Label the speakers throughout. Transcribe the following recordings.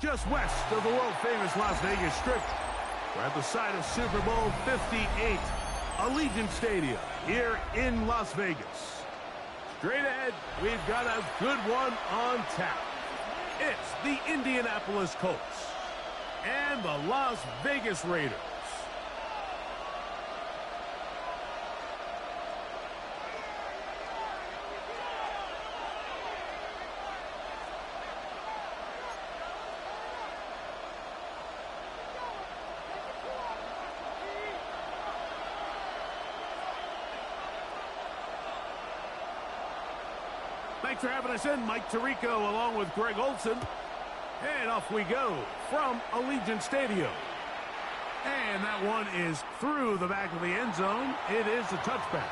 Speaker 1: Just west of the world-famous Las Vegas Strip. We're at the site of Super Bowl 58, Allegiant Stadium, here in Las Vegas. Straight ahead, we've got a good one on tap. It's the Indianapolis Colts and the Las Vegas Raiders. Thanks for having us in, Mike Tirico, along with Greg Olson. And off we go from Allegiant Stadium. And that one is through the back of the end zone. It is a touchback.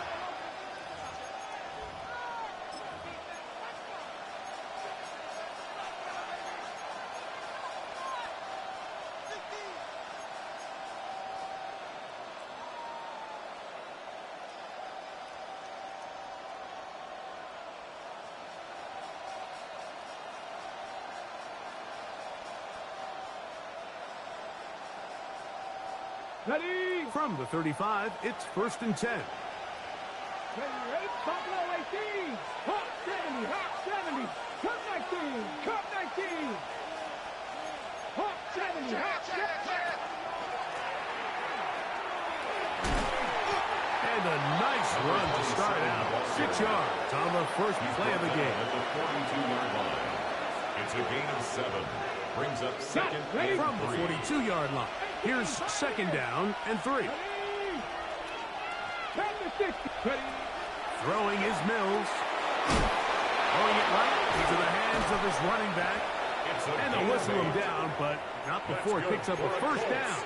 Speaker 2: Ready?
Speaker 1: From the 35, it's 1st and 10.
Speaker 2: Ready? Buffalo 18. Hawk 70. Hawk 70. Cup 19. Cup 19. Hawk 70. Hawk 70.
Speaker 1: And a nice run to start out. 6 yards on the first play of the game.
Speaker 3: At the 42-yard line. It's a gain of 7. Brings up second and
Speaker 1: From the 42-yard line. Here's 2nd down and 3.
Speaker 2: Ready?
Speaker 1: Throwing is Mills. Throwing it right into the hands of his running back. And they'll whistle him down, but not before it picks up a 1st down.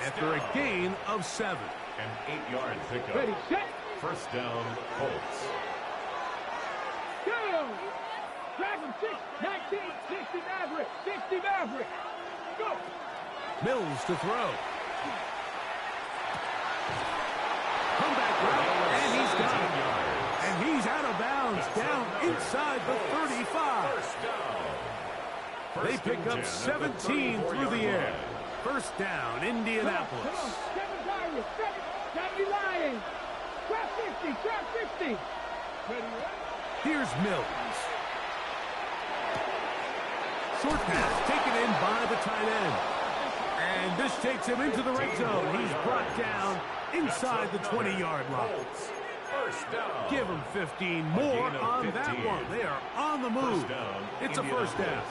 Speaker 1: After a gain of 7.
Speaker 3: An 8-yard pickup.
Speaker 2: Ready, set.
Speaker 3: 1st down, Colts.
Speaker 2: Go. Dragon 6, 19, 60 Maverick. 60 Maverick. Go.
Speaker 1: Mills to throw. Comeback route, and he's got it. And he's out of bounds, down inside the 35. They pick up 17 through the air. 1st down, Indianapolis.
Speaker 2: Come on. 7 Tigers. 70 Lions. Trap 50. Trap 50. Ready?
Speaker 1: Here's Mills. Short pass taken in by the tight end. And this takes him into the red zone. He's brought down inside the 20-yard line. Give him 15 more on that one. They are on the move. It's a 1st down.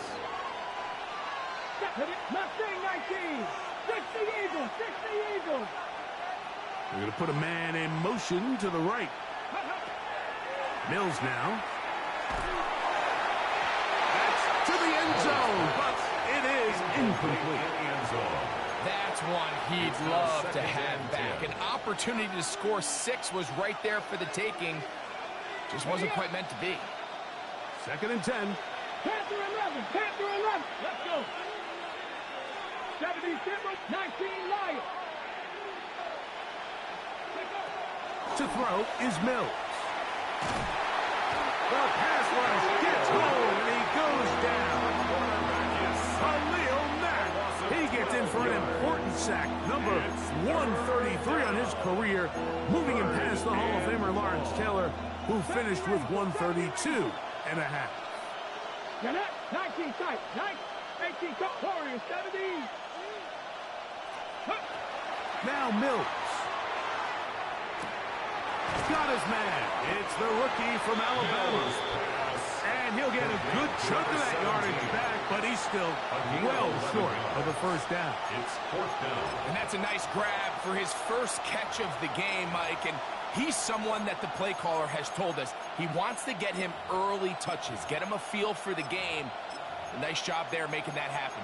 Speaker 2: Mustang 19. 60 Eagles. 60 Eagles.
Speaker 1: We're going to put a man in motion to the right. Mills now. That's to the end zone, but it is incomplete.
Speaker 4: That's one he'd love to have back. An opportunity to score 6 was right there for the taking. Just wasn't quite meant to be.
Speaker 1: 2nd and 10.
Speaker 2: Panther 11. Panther 11. Let's go. 70 Timber. 19 Lions.
Speaker 1: To throw is Mills. The pass rush gets home, and he goes down. Khalil Mack. He gets in for an important sack, number 133 on his career, moving him past the Hall of Famer Lawrence Taylor, who finished with 132 and a half.
Speaker 2: 19 tight. 18 Cup Warriors. 70.
Speaker 1: Now Mills. Got his man. It's the rookie from Alabama. And he'll get a good chunk of that yardage back, but he's still well short of the 1st down.
Speaker 3: It's 4th down.
Speaker 4: And that's a nice grab for his first catch of the game, Mike. And he's someone that the play caller has told us he wants to get him early touches, get him a feel for the game. A nice job there making that happen.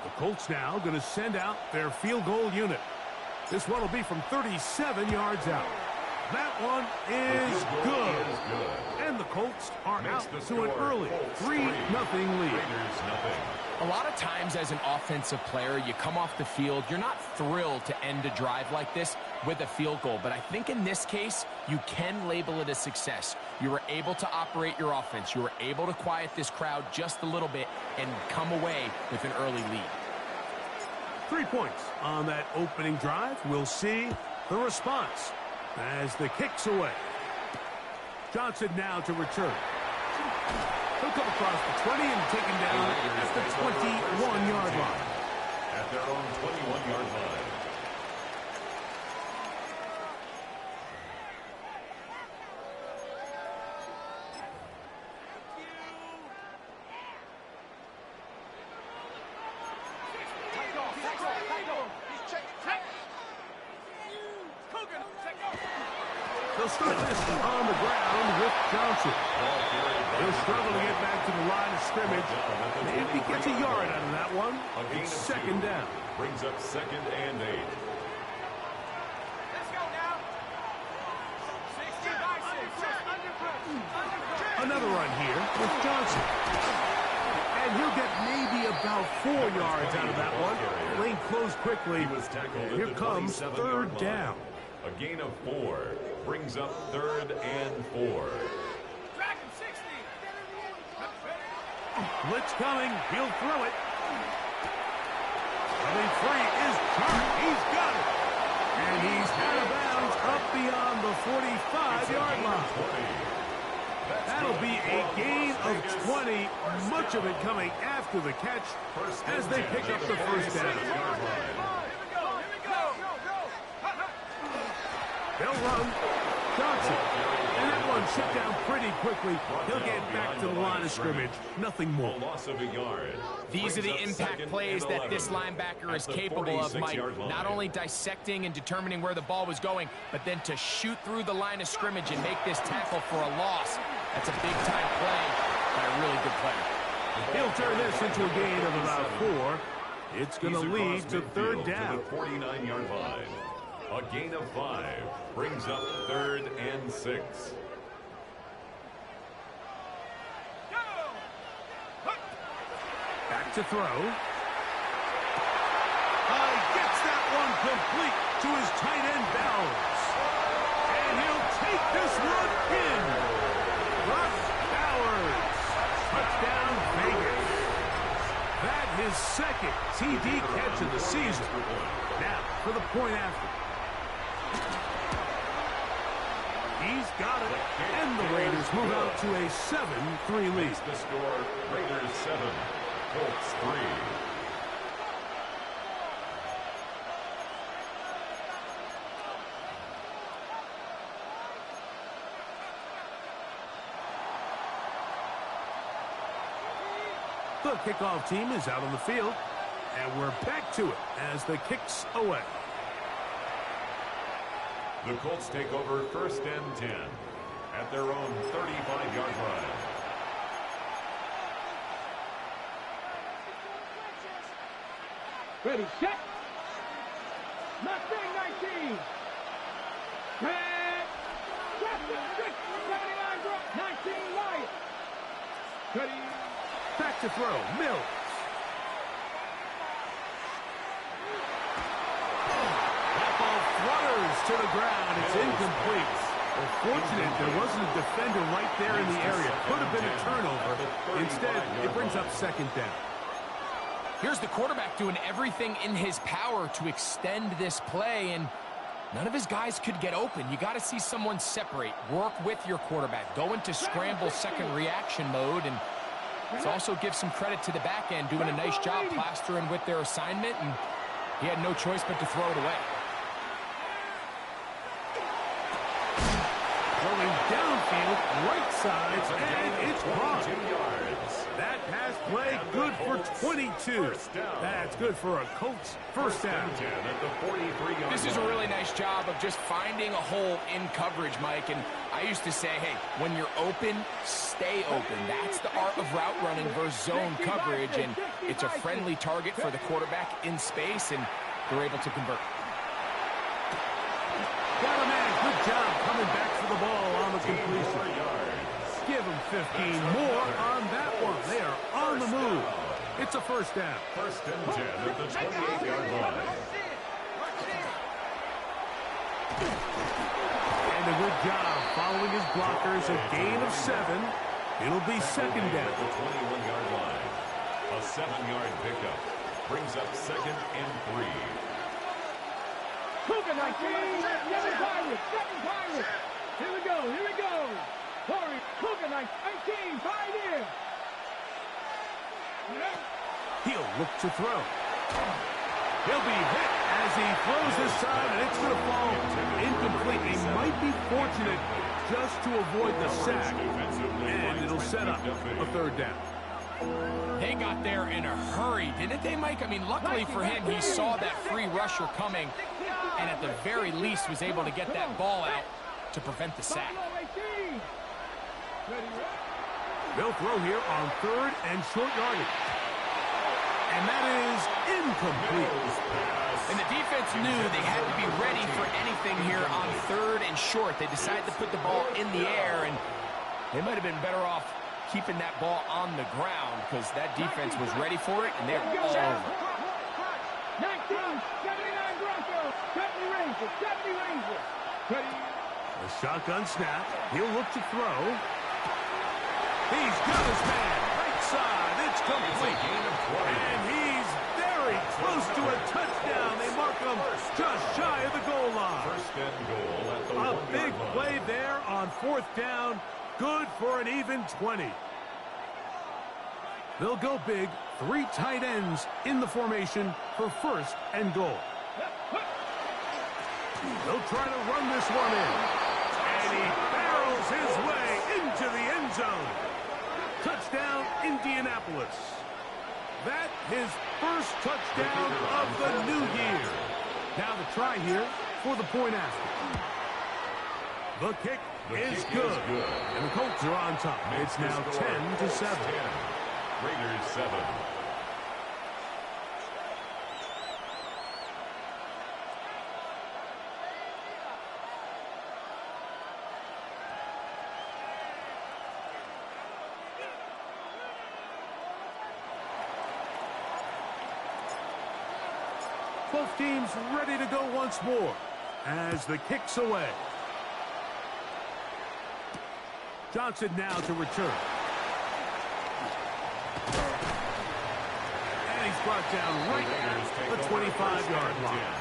Speaker 1: The Colts now going to send out their field goal unit. This one will be from 37 yards out. That one is good. And the Colts are out to an early 3-0 lead.
Speaker 4: A lot of times as an offensive player, you come off the field, you're not thrilled to end a drive like this with a field goal. But I think in this case, you can label it a success. You were able to operate your offense. You were able to quiet this crowd just a little bit and come away with an early lead.
Speaker 1: 3 points on that opening drive. We'll see the response as the kick's away. Johnson now to return. He'll come across the 20 and taken down at the 21-yard line.
Speaker 3: At their own 21-yard line.
Speaker 1: They'll start this on the ground with Johnson. He'll struggle to get back to the line of scrimmage. If he gets a yard out of that one, it's second down.
Speaker 3: Brings up 2nd and 8.
Speaker 2: Let's go now. 60.
Speaker 1: Another run here with Johnson. And he'll get maybe about 4 yards out of that one. Lane closed quickly. Here comes third down.
Speaker 3: A gain of 4 brings up 3rd and 4.
Speaker 1: Blitz coming. He'll throw it. Running free is Chark. He's got it. And he's out of bounds up beyond the 45-yard line. That'll be a gain of 20. Much of it coming after the catch as they pick up the first down. They'll run. Johnson. And that one shut down pretty quickly. He'll get back to the line of scrimmage. Nothing more.
Speaker 3: Loss of a yard.
Speaker 4: These are the impact plays that this linebacker is capable of, Mike. Not only dissecting and determining where the ball was going, but then to shoot through the line of scrimmage and make this tackle for a loss. That's a big-time play by a really good player.
Speaker 1: He'll turn this into a gain of about 4. It's going to lead to third down.
Speaker 3: To the 49-yard line. A gain of 5 brings up 3rd and 6.
Speaker 1: Back to throw. Gets that one complete to his tight end Bowers. And he'll take this one in. Russ Bowers. Touchdown Vegas. That his second TD catch of the season. Now for the point after. He's got it, and the Raiders move out to a 7-3 lead.
Speaker 3: The score, Raiders 7, Colts 3.
Speaker 1: The kickoff team is out on the field, and we're back to it as the kick's away.
Speaker 3: The Colts take over 1st and 10 at their own 35-yard line.
Speaker 2: Ready, set. Mustang 19. Red. That's the 6. 79 drop. 19 light. Ready.
Speaker 1: Back to throw. Mills. To the ground. It's incomplete. Well, fortunate there wasn't a defender right there in the area. Could have been a turnover. Instead, it brings up second down.
Speaker 4: Here's the quarterback doing everything in his power to extend this play, and none of his guys could get open. You got to see someone separate. Work with your quarterback. Go into scramble second reaction mode, and let's also give some credit to the back end doing a nice job plastering with their assignment, and he had no choice but to throw it away.
Speaker 1: Rolling downfield, right side, and it's caught. That pass play good for 22. That's good for a Colts first down.
Speaker 4: This is a really nice job of just finding a hole in coverage, Mike. And I used to say, hey, when you're open, stay open. That's the art of route running versus zone coverage. And it's a friendly target for the quarterback in space, and they're able to convert.
Speaker 1: Got a man. Good job coming back for the ball on the completion. Give them 15 more on that one. They are on the move. It's a first down.
Speaker 3: First and 10 at the 28-yard line.
Speaker 1: And a good job following his blockers. A gain of 7. It'll be second down.
Speaker 3: At the 21-yard line. A 7-yard pickup brings up second and 3.
Speaker 2: Cougar 19, seven Pirates. Here we go. Corey, Cougar 19, 5 here.
Speaker 1: He'll look to throw. He'll be hit as he throws this time, and it's going to fall incomplete. He might be fortunate just to avoid the sack, and it'll set up a third down.
Speaker 4: They got there in a hurry, didn't they, Mike? I mean, luckily for him, he saw that free rusher coming, and at the very least was able to get that ball out to prevent the sack.
Speaker 1: They'll throw here on third and short yardage. And that is incomplete.
Speaker 4: And the defense knew they had to be ready for anything here on third and short. They decided to put the ball in the air, and they might have been better off keeping that ball on the ground because that defense was ready for it, and they're all over.
Speaker 2: 1979 Broncos, 70 Rangers.
Speaker 1: A shotgun snap. He'll look to throw. He's got his man. Right side. It's complete. And he's very close to a touchdown. They mark him just shy of the goal line.
Speaker 3: First and goal at the 1-yard line.
Speaker 1: A big play there on fourth down. Good for an even 20. They'll go big. 3 tight ends in the formation for first and goal. They'll try to run this one in. And he barrels his way into the end zone. Touchdown, Indianapolis. That his first touchdown of the new year. Now the try here for the point after. The kick is good. And the Colts are on top. It's now 10-7.
Speaker 3: Raiders 7.
Speaker 1: Both teams ready to go once more as the kick's away. Johnson now to return. And he's brought down right at the 25-yard line.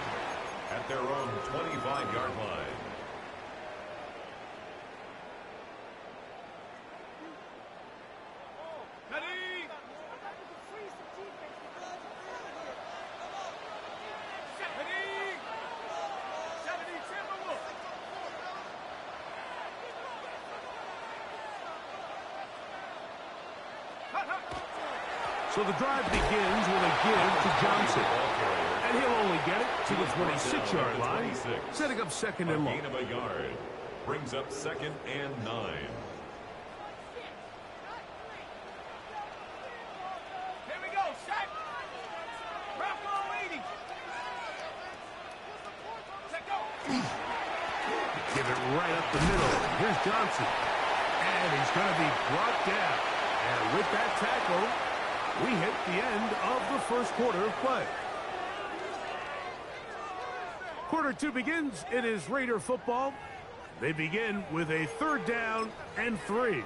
Speaker 3: At their own 25-yard line.
Speaker 1: So the drive begins with a give to Johnson. And he'll only get it to the 26-yard line, setting up second and long.
Speaker 3: Gain of a yard brings up second and 9.
Speaker 2: Here we go, set. Rocco leading. Set go.
Speaker 1: Give it right up the middle. Here's Johnson. And he's going to be brought down. And with that tackle, we hit the end of the first quarter of play. Quarter 2 begins. It is Raider football. They begin with a third down and 3.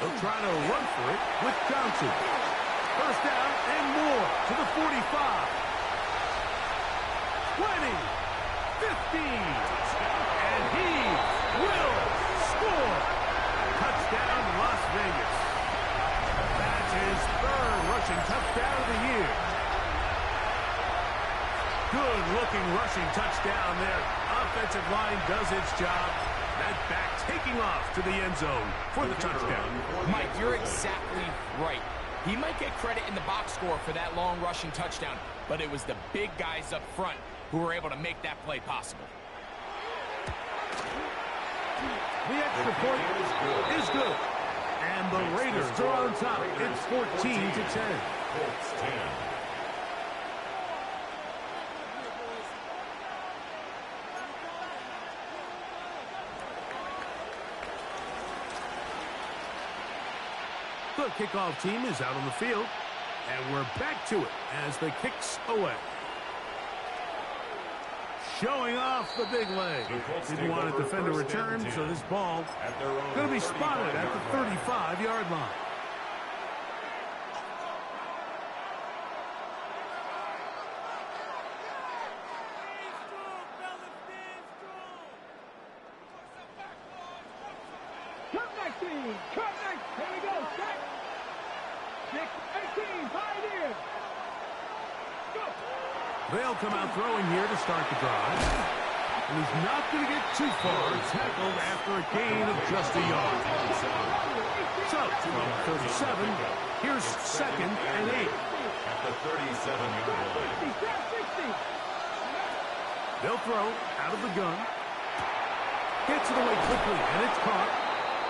Speaker 2: They'll
Speaker 1: try to run for it with Johnson. First down and more to the 45. 20. 15. And he will score. Touchdown, Las Vegas. That's his third rushing touchdown of the year. Good-looking rushing touchdown there. Offensive line does its job. That back taking off to the end zone for the touchdown.
Speaker 4: Mike, you're exactly right. He might get credit in the box score for that long rushing touchdown, but it was the big guys up front who were able to make that play possible.
Speaker 1: The extra point is good. And the Raiders are on top. It's 14-10.
Speaker 3: Colts 10.
Speaker 1: The kickoff team is out on the field. And we're back to it as the kick's away. Showing off the big leg. Didn't want to defend a return, so this ball going to be spotted at the 35-yard line. They'll come out throwing here to start the drive. And he's not going to get too far. Tackled after a gain of just a yard. So, from 37, here's 2nd and 8.
Speaker 3: At the 37-yard line.
Speaker 1: They'll throw out of the gun. Gets it away quickly, and it's caught.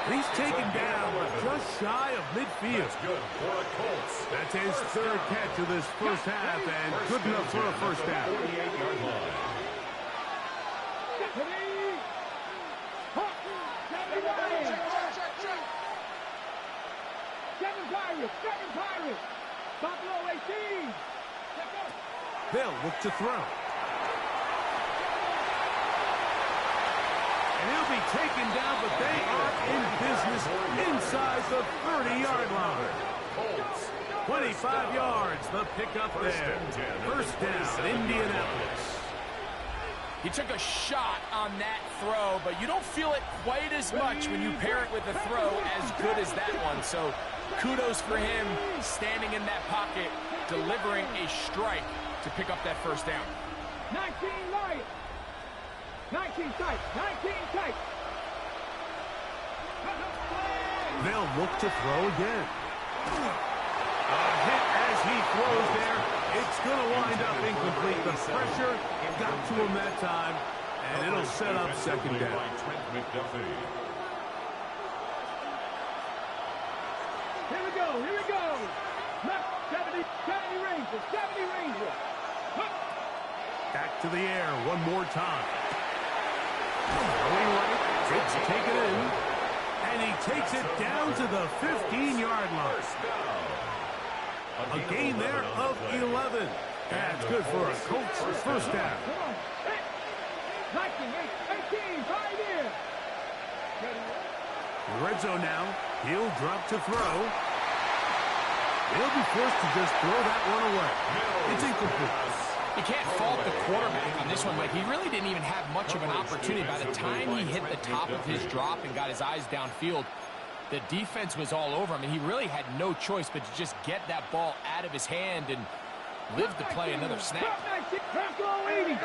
Speaker 1: And he's taken down just shy of midfield.
Speaker 3: That's good for the Colts.
Speaker 1: That's his 3rd catch of this first half, and good enough for a first down.
Speaker 3: 48-yard line.
Speaker 2: Seven Pirates. Buffalo 18.
Speaker 1: They'll look to throw. And he'll be taken down, but they are in business inside the 30-yard line. 25 yards, the pickup there. First down, Indianapolis.
Speaker 4: He took a shot on that throw, but you don't feel it quite as much when you pair it with a throw as good as that one. So kudos for him standing in that pocket, delivering a strike to pick up that first down.
Speaker 2: 19 light. 19 tight. 19 tight.
Speaker 1: They'll look to throw again. A hit as he throws there. It's going to wind up incomplete. The pressure got to him that time, and it'll set up 2nd down.
Speaker 2: Here we go. Here we go. Left 70 Ranger. 70 Ranger.
Speaker 1: Back to the air one more time. Going right, it's taken in, and he takes it down to the 15-yard line. A gain there of 11. That's good for a Colts first down.
Speaker 2: 19, 18, 5 here.
Speaker 1: Red zone now. He'll drop to throw. He'll be forced to just throw that one away. It's incomplete.
Speaker 4: You can't fault the quarterback on this one, Mike. He really didn't even have much of an opportunity. By the time he hit the top of his drop and got his eyes downfield, the defense was all over him, and he really had no choice but to just get that ball out of his hand and live to play another snap.
Speaker 2: Panther 80.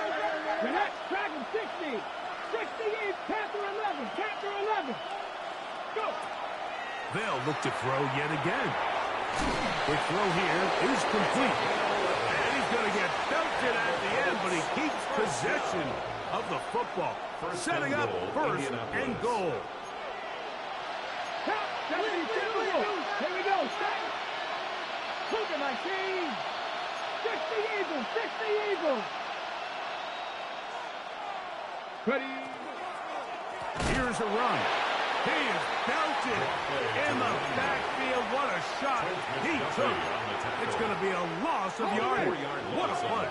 Speaker 2: Gannett tracking 60. 68. Panther 11. Panther 11. Go.
Speaker 1: They'll look to throw yet again. The throw here is complete. And he's going to get belted at the end, but he keeps possession of the football. Setting up 1st and goal.
Speaker 2: Here we go. Look at my team. 60 Eagles. 60 Eagles. Ready.
Speaker 1: Here's a run. He is belted in the backfield. What a shot he took. It's going to be a loss of yardage. What a play.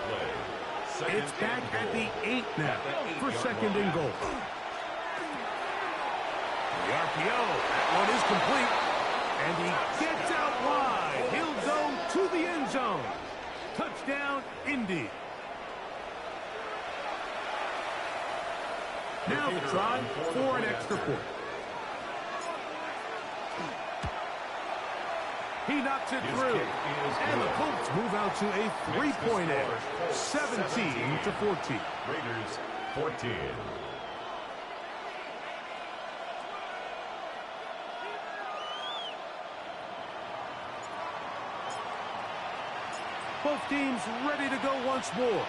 Speaker 1: It's back at the 8 now for 2nd and goal. The RPO, that one is complete. And he gets out wide. He'll go to the end zone. Touchdown, Indy. Now the try for an extra point. He knocks it through. And the Colts move out to a 3-point edge. 17-14.
Speaker 3: Raiders 14.
Speaker 1: Both teams ready to go once more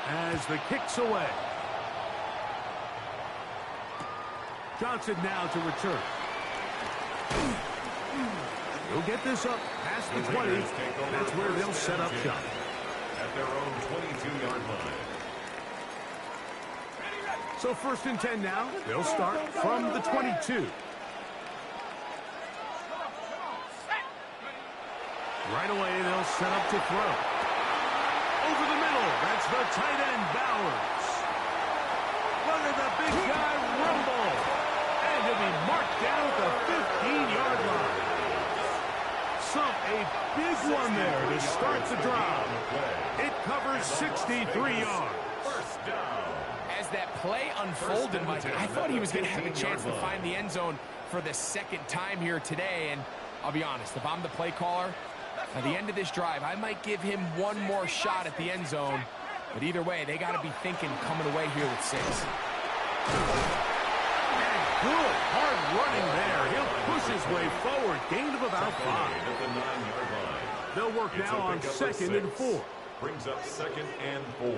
Speaker 1: as the kick's away. Johnson now to return. He'll get this up past the 20. That's where they'll set up shop.
Speaker 3: At their own 22-yard line.
Speaker 1: So 1st and 10 now. They'll start from the 22. Right away, they'll set up to throw. Over the middle. That's the tight end, Bowers. Look at the big guy rumble. And he'll be marked down at the 15-yard line. A big one there to start the drive. It covers 63 yards.
Speaker 3: First down.
Speaker 4: As that play unfolded, Mike, I thought he was going to have a chance to find the end zone for the 2nd time here today. And I'll be honest, if I'm the play caller, at the end of this drive, I might give him one more shot at the end zone. But either way, they got to be thinking coming away here with 6.
Speaker 1: Good, hard running there. He'll push his way forward. Gain of about 5.
Speaker 3: At the 9-yard line.
Speaker 1: They'll work now on 2nd and 4.
Speaker 3: Brings up 2nd and 4.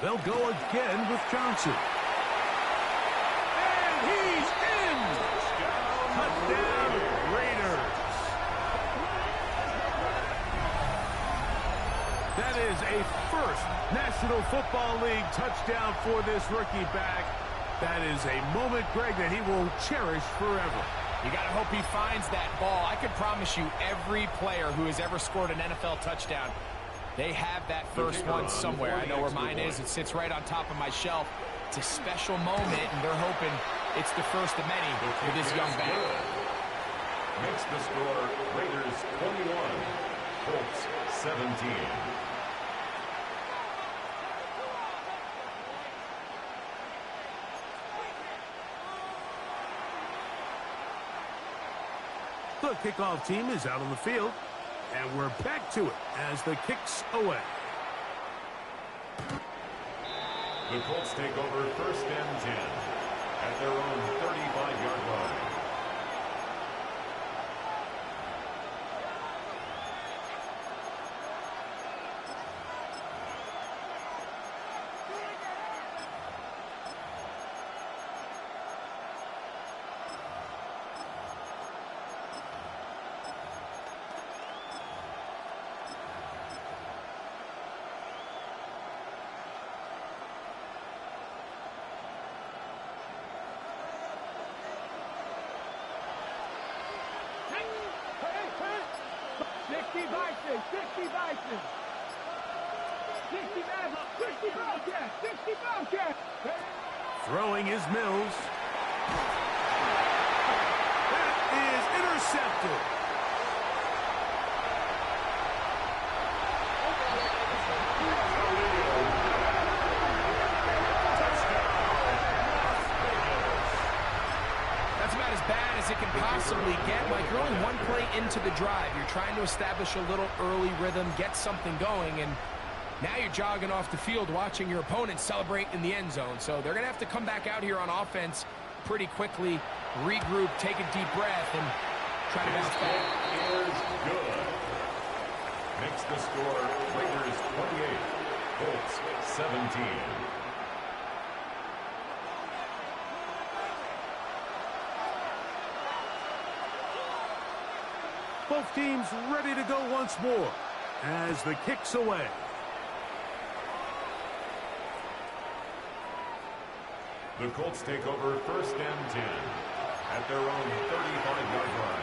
Speaker 1: They'll go again with Johnson. And he's in! Touchdown, Raiders. That is a first National Football League touchdown for this rookie back. That is a moment, Greg, that he will cherish forever.
Speaker 4: You got to hope he finds that ball. I can promise you every player who has ever scored an NFL touchdown, they have that first one somewhere. I know where mine is. It sits right on top of my shelf. It's a special moment, and they're hoping it's the first of many for this young back.
Speaker 3: Makes the score Raiders 21, Colts 17.
Speaker 1: The kickoff team is out on the field, and we're back to it as the kick's away.
Speaker 3: The Colts take over 1st and 10 at their own 35-yard line.
Speaker 1: Throwing is Mills. That is intercepted.
Speaker 4: That's about as bad as it can possibly get. Like, you're only one play into the drive. You're trying to establish a little early rhythm, get something going, and now you're jogging off the field watching your opponent celebrate in the end zone. So they're going to have to come back out here on offense pretty quickly, regroup, take a deep breath, and try to bounce back.
Speaker 3: Is good. Makes the score Raiders 28, Colts 17.
Speaker 1: Both teams ready to go once more as the kick's away.
Speaker 3: The Colts take over 1st and 10 at their own 35-yard line.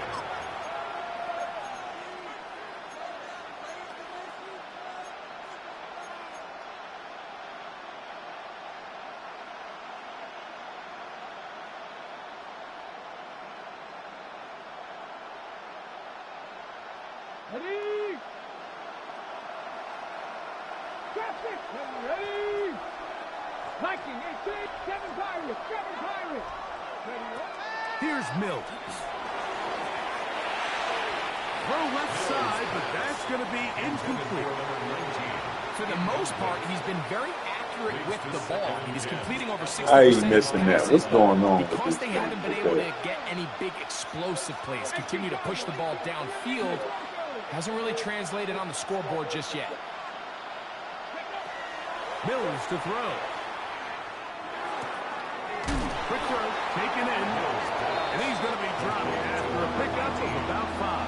Speaker 2: Ready? Traffic! Ready? Viking, 18, 7 Pirates, 7 Pirates. Ready?
Speaker 1: Here's Mills. Throw left side, but that's going to be incomplete.
Speaker 4: For the most part, he's been very accurate with the ball. He's completing over 60%
Speaker 5: I ain't
Speaker 4: of
Speaker 5: missing that.
Speaker 4: passes.
Speaker 5: What's going on?
Speaker 4: Because they haven't been able to get any big explosive plays, continue to push the ball downfield, hasn't really translated on the scoreboard just yet.
Speaker 1: Mills to throw. Quick throw, taken in. And he's going to be dropped after a pickup of about 5.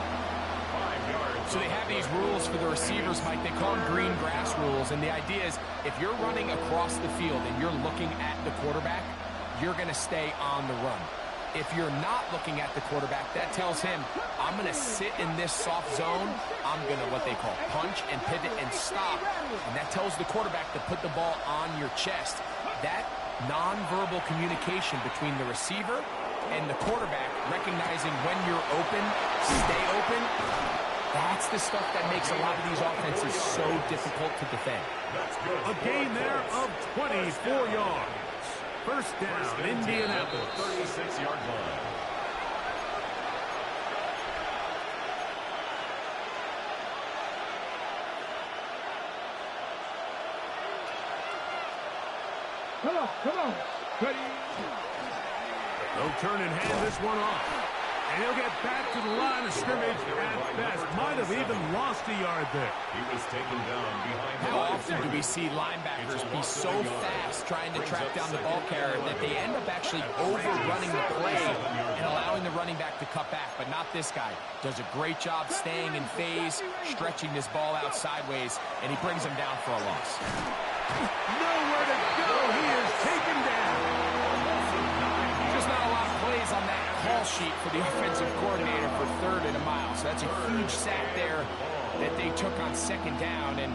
Speaker 3: 5 yards.
Speaker 4: So they have these rules for the receivers, Mike. They call them green grass rules. And the idea is if you're running across the field and you're looking at the quarterback, you're going to stay on the run. If you're not looking at the quarterback, that tells him, I'm going to sit in this soft zone. I'm going to what they call punch and pivot and stop. And that tells the quarterback to put the ball on your chest. That nonverbal communication between the receiver and the quarterback, recognizing when you're open, stay open, that's the stuff that makes a lot of these offenses so difficult to defend.
Speaker 1: A gain there of 24 yards. First down, Indianapolis.
Speaker 3: 36-yard line.
Speaker 2: Come on. Ready.
Speaker 1: They'll turn and hand this one off. And he'll get back to the line of scrimmage at best. Might have even lost a yard there.
Speaker 3: He was taken down behind the
Speaker 4: How often do we see linebackers be so fast trying to track down the ball carrier that they end up actually overrunning the play and allowing the running back to cut back? But not this guy. Does a great job staying in phase, stretching this ball out sideways, and he brings him down for a loss.
Speaker 1: Nowhere to go. He is taken down.
Speaker 4: Just not a lot of plays on that call sheet for the offensive coordinator for 3rd and a mile. So that's a huge sack there that they took on 2nd down. And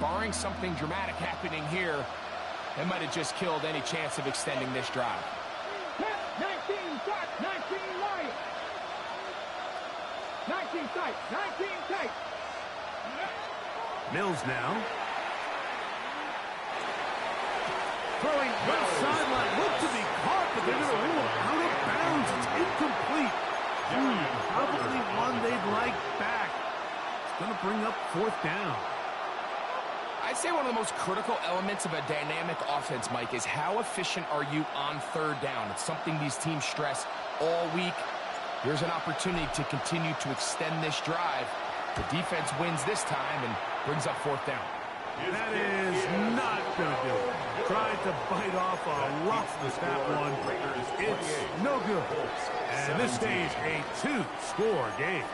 Speaker 4: barring something dramatic happening here, that might have just killed any chance of extending this drive.
Speaker 2: 19 tight, 19 light. 19 tight, 19 tight.
Speaker 1: Mills now. Throwing left sideline. Looked to be caught, but they're going to rule it out of bounds. It's incomplete. Probably one they'd like back. It's going to bring up 4th down.
Speaker 4: I'd say one of the most critical elements of a dynamic offense, Mike, is how efficient are you on 3rd down? It's something these teams stress all week. Here's an opportunity to continue to extend this drive. The defense wins this time and brings up 4th down.
Speaker 1: That is not going to do it. Tried to bite off a lot with that one. It's no good. And this stays a 2-score game.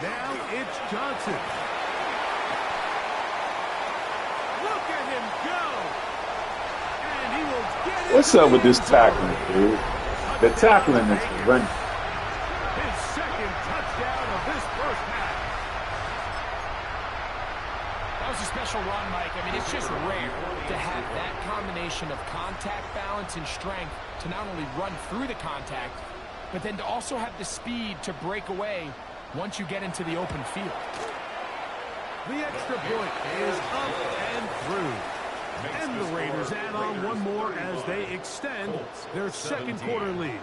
Speaker 1: Now it's Johnson. Look at him go. And he will get it.
Speaker 5: What's up with this tackling, dude? The tackling is horrendous.
Speaker 1: His 2nd touchdown of this first half.
Speaker 4: That was a special run, Mike. I mean, it's just rare to have that combination of contact balance and strength to not only run through the contact, but then to also have the speed to break away once you get into the open field.
Speaker 1: The extra point is up and through. And the Raiders add on one more as they extend their 2nd quarter lead.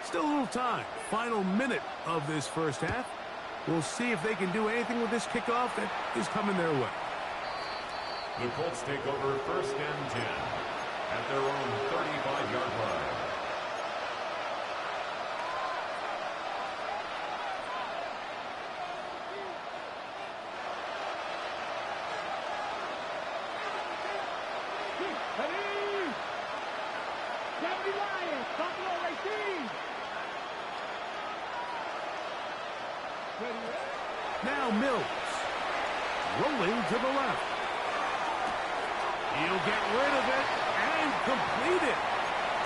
Speaker 1: Still a little time. Final minute of this first half. We'll see if they can do anything with this kickoff that is coming their way.
Speaker 3: The Colts take over 1st and 10 at their own 35-yard line.
Speaker 1: Now Mills. Rolling to the left. He'll get rid of it and complete it.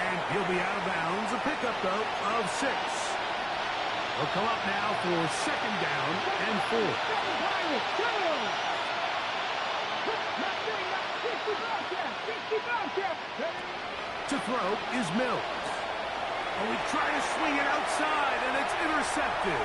Speaker 1: And he'll be out of bounds. A pickup, though, of 6. He'll come up now for 2nd down and 4. To throw is Mills. Oh, he tried to swing it outside, and it's intercepted.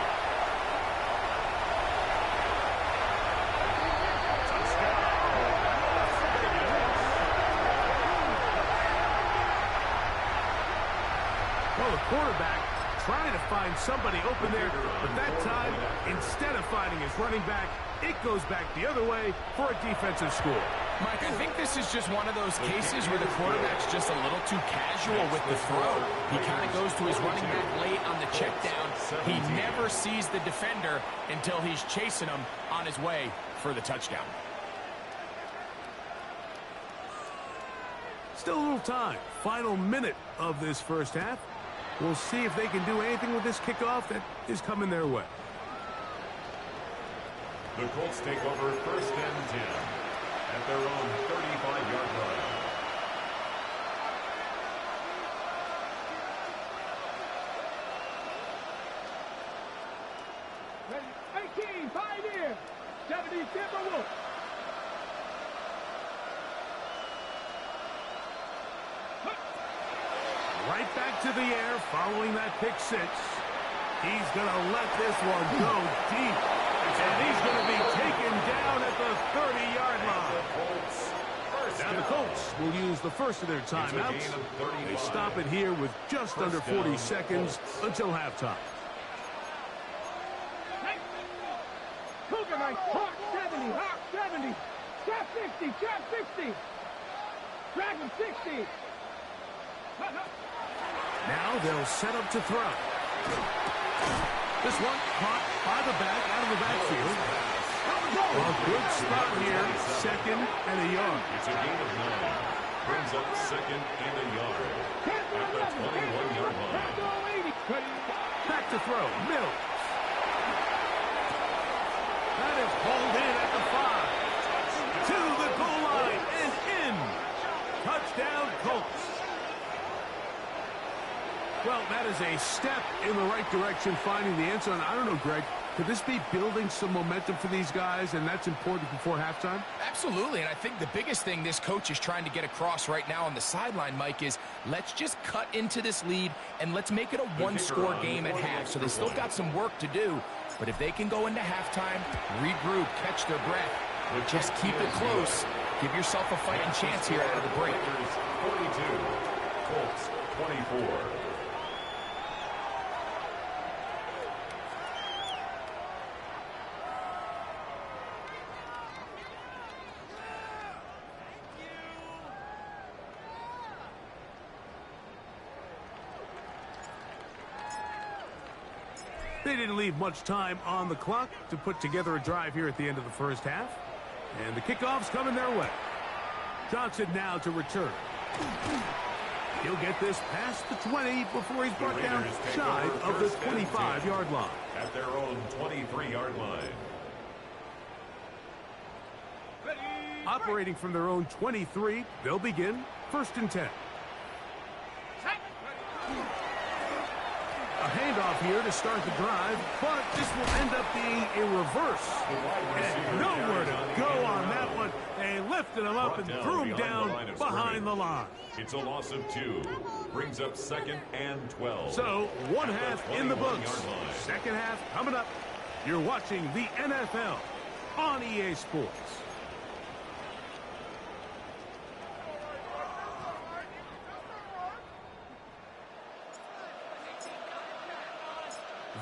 Speaker 1: Well, the quarterback trying to find somebody open there, but that time, instead of finding his running back, it goes back the other way for a defensive score.
Speaker 4: Mike, I think this is just one of those cases where the quarterback's just a little too casual with the throw. He kind of goes to his running back late on the check down. He never sees the defender until he's chasing him on his way for the touchdown.
Speaker 1: Still a little time. Final minute of this first half. We'll see if they can do anything with this kickoff that is coming their way.
Speaker 3: The Colts take over 1st and 10 at their own 35-yard line.
Speaker 2: Ready? 18, Pioneer. 70, Timberwolves.
Speaker 1: Right back to the air following that pick six. He's going to let this one go deep. And he's going to be taken down at the 30-yard line. Now the Colts will use the first of their timeouts. They stop it here with just under 40 seconds until halftime.
Speaker 2: Cougar Knights, Hawk 70, Hawk 70. Trap 60, Trap 60. Dragon 60.
Speaker 1: Now they'll set up to throw. This one caught by the back out of the backfield. A good spot here, 2nd and a yard.
Speaker 3: It's a gain of 9. Brings up 2nd and a yard at the 21-yard line.
Speaker 1: Back to throw, Mills. That is pulled in at the 5. To the goal line and in. Touchdown, Colts. Well, that is a step in the right direction, finding the end zone. I don't know, Greg, could this be building some momentum for these guys, and that's important before halftime?
Speaker 4: Absolutely, and I think the biggest thing this coach is trying to get across right now on the sideline, Mike, is let's just cut into this lead, and let's make it a one-score game at half. So they still got some work to do, but if they can go into halftime, regroup, catch their breath, just keep it close, give yourself a fighting chance here out of the break.
Speaker 3: 42, Colts 24.
Speaker 1: They didn't leave much time on the clock to put together a drive here at the end of the first half. And the kickoff's coming their way. Johnson now to return. He'll get this past the 20 before he's brought down shy of the 25-yard line.
Speaker 3: At their own 23-yard line.
Speaker 1: Operating from their own 23, they'll begin 1st and 10. A handoff here to start the drive, but this will end up being a reverse. And nowhere to go on that one. They lifted him up and threw him down behind the line.
Speaker 3: It's a loss of 2. Brings up 2nd and 12.
Speaker 1: So, one half in the books. Second half coming up. You're watching the NFL on EA Sports.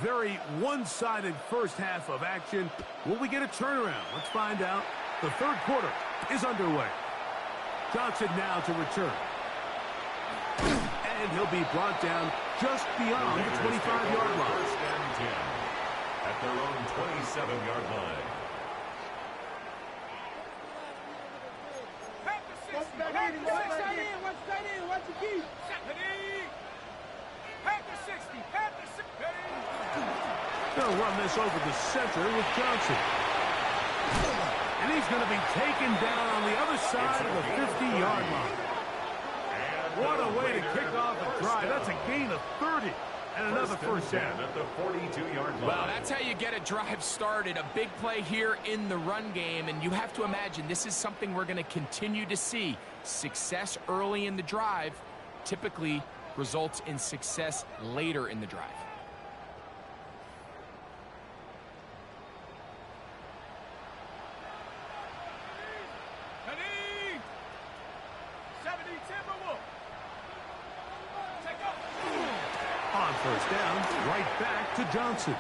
Speaker 1: Very one-sided first half of action. Will we get a turnaround? Let's find out. The third quarter is underway. Johnson now to return. And he'll be brought down just beyond the 25-yard line.
Speaker 3: 1st and 10 at their own 27-yard line.
Speaker 2: What's the key?
Speaker 1: They'll run this over the center with Johnson. And he's going to be taken down on the other side of the 50-yard line. What a way to kick off a drive. That's a gain of 30 and another first down.
Speaker 3: At the 42-yard line.
Speaker 4: Well, that's how you get a drive started. A big play here in the run game, and you have to imagine this is something we're going to continue to see. Success early in the drive typically results in success later in the drive.
Speaker 1: on first down, right back to Johnson.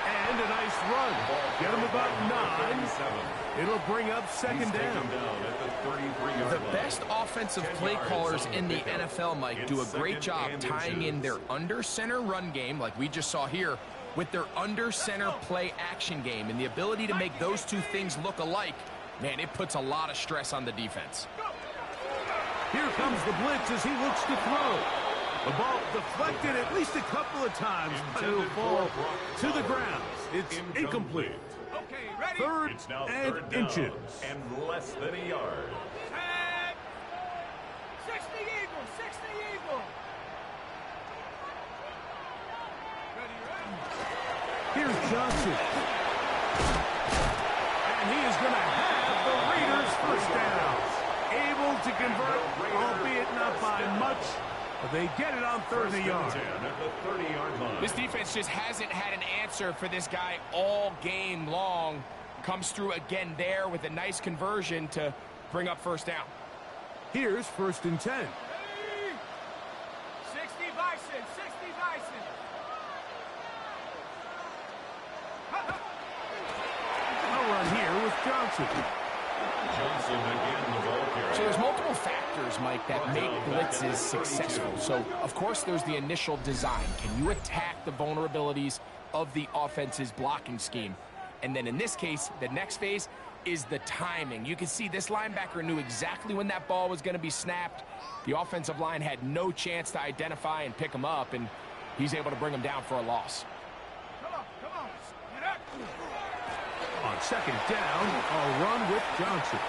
Speaker 1: And a nice run. Get him about 9. It'll bring up second down.
Speaker 4: The best offensive play callers in the NFL, Mike, do a great job tying in their under-center run game, like we just saw here, with their under-center play action game. And the ability to make those two things look alike, man, it puts a lot of stress on the defense.
Speaker 1: Here comes the blitz as he looks to throw. The ball deflected at least a couple of times, but it'll fall to the ground. It's incomplete.
Speaker 2: Okay, ready?
Speaker 1: Third
Speaker 3: It's now
Speaker 1: and
Speaker 3: third down
Speaker 1: inches.
Speaker 3: and less than a yard.
Speaker 2: 60 Eagles, 60 Eagles. Ready?
Speaker 1: Here's Johnson. And he is going to have the Raiders first down. Able to convert, albeit not by much. But they get it on third and a yard.
Speaker 3: At the 30-yard line.
Speaker 4: This defense just hasn't had an answer for this guy all game long. Comes through again there with a nice conversion to bring up first down.
Speaker 1: Here's first and 10.
Speaker 2: 60 Bison, 60 Bison.
Speaker 1: A run here with Johnson.
Speaker 3: Johnson again, the ball carrier.
Speaker 4: So there's multiple factors, Mike, that make blitzes successful. So, of course, there's the initial design. Can you attack the vulnerabilities of the offense's blocking scheme? And then in this case, the next phase is the timing. You can see this linebacker knew exactly when that ball was going to be snapped. The offensive line had no chance to identify and pick him up, and he's able to bring him down for a loss.
Speaker 2: Come on, get up.
Speaker 1: On second down, a run with Johnson.